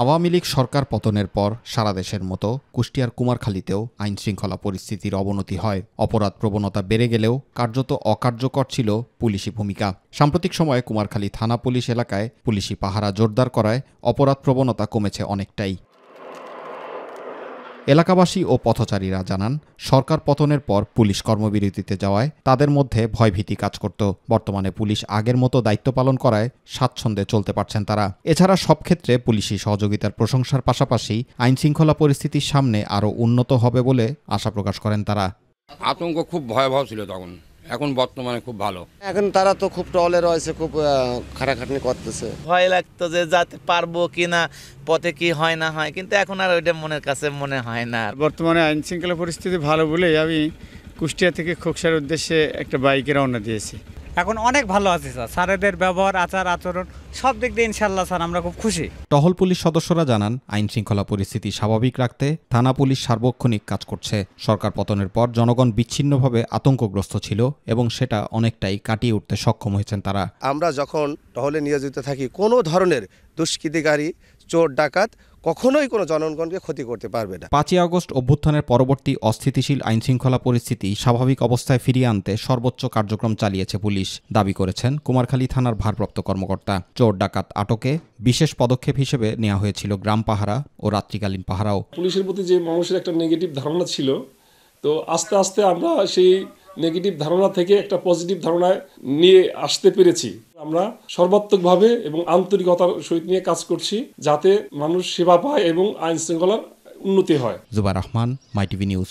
আওয়ামী লীগ সরকার পতনের পর সারা দেশের মতো কুষ্টিয়ার কুমারখালীতেও আইনশৃঙ্খলা পরিস্থিতির অবনতি হয়। অপরাধ প্রবণতা বেড়ে গেলেও কার্যত অকার্যকর ছিল পুলিশি ভূমিকা। সাম্প্রতিক সময়ে কুমারখালী থানা পুলিশ এলাকায় পুলিশি পাহারা জোরদার করায় অপরাধ প্রবণতা কমেছে অনেকটাই। এলাকাবাসী ও পথচারীরা জানান, সরকার পতনের পর পুলিশ কর্মবিরতিতে যাওয়ায় তাদের মধ্যে ভয়ভীতি কাজ করত। বর্তমানে পুলিশ আগের মতো দায়িত্ব পালন করায় স্বাচ্ছন্দ্যে চলতে পারছেন তারা। এছাড়া সব ক্ষেত্রে পুলিশি সহযোগিতার প্রশংসার পাশাপাশি আইনশৃঙ্খলা পরিস্থিতির সামনে আরও উন্নত হবে বলে আশা প্রকাশ করেন তারা। আতঙ্ক খুব ভয়াবহ ছিল তখন, এখন বর্তমানে খুব ভালো। এখন তারা তো খুব টলে রয়েছে, খুব খাটাখাটনি করতেছে। ভয় লাগতো যে যাতে পারবো কিনা, পথে কি হয় না হয়, কিন্তু এখন আর ওইটা মনের কাছে মনে হয় না। বর্তমানে আইন শৃঙ্খলা পরিস্থিতি ভালো বলেই আমি কুষ্টিয়া থেকে খোকসার উদ্দেশ্যে একটা বাইকে রওনা দিয়েছি। এখন অনেক ভালো আছে স্যার, স্যারেদের ব্যবহার, আচরণ সব দিক দিয়ে ইনশাল্লাহ স্যার আমরা খুব খুশি। টহল পুলিশ সদস্যরা জানান, আইন শৃঙ্খলা পরিস্থিতি স্বাভাবিক রাখতে থানা পুলিশ সার্বক্ষণিক কাজ করছে। সরকার পতনের পর জনগণ বিচ্ছিন্নভাবে আতঙ্কগ্রস্ত ছিল এবং সেটা অনেকটাই কাটিয়ে উঠতে সক্ষম হয়েছেন তারা। আমরা যখন টহলে নিয়োজিত থাকি, কোনো ধরনের দুষ্কৃতিকারী, চোর ডাকাত কখনোই কোনো জনগণকে ক্ষতি করতে পারবে না। 5ই আগস্ট অভ্যুত্থানের পরবর্তী অস্থিতিশীল আইনশৃঙ্খলা পরিস্থিতি স্বাভাবিক অবস্থায় ফিরিয়ে আনতে সর্বোচ্চ কার্যক্রম চালিয়েছে পুলিশ, দাবি করেছেন কুমারখালী থানার ভারপ্রাপ্ত কর্মকর্তা। চোর ডাকাত আটকে বিশেষ পদক্ষেপ হিসেবে নেওয়া হয়েছিল গ্রাম পাহারা ও রাত্রিকালীন পাহারাও। পুলিশের প্রতি যে মানুষের একটা নেগেটিভ ধারণা ছিল, তো আস্তে আস্তে আমরা সেই নেগেটিভ ধারণা থেকে একটা পজিটিভ ধারণায় নিয়ে আসতে পেরেছি। আমরা সর্বাত্মকভাবে এবং আন্তরিকতার সহিত নিয়ে কাজ করছি, যাতে মানুষ সেবা পায় এবং আইন শৃঙ্খলার উন্নতি হয়। জুবাইর রহমান, মাই টিভি নিউজ।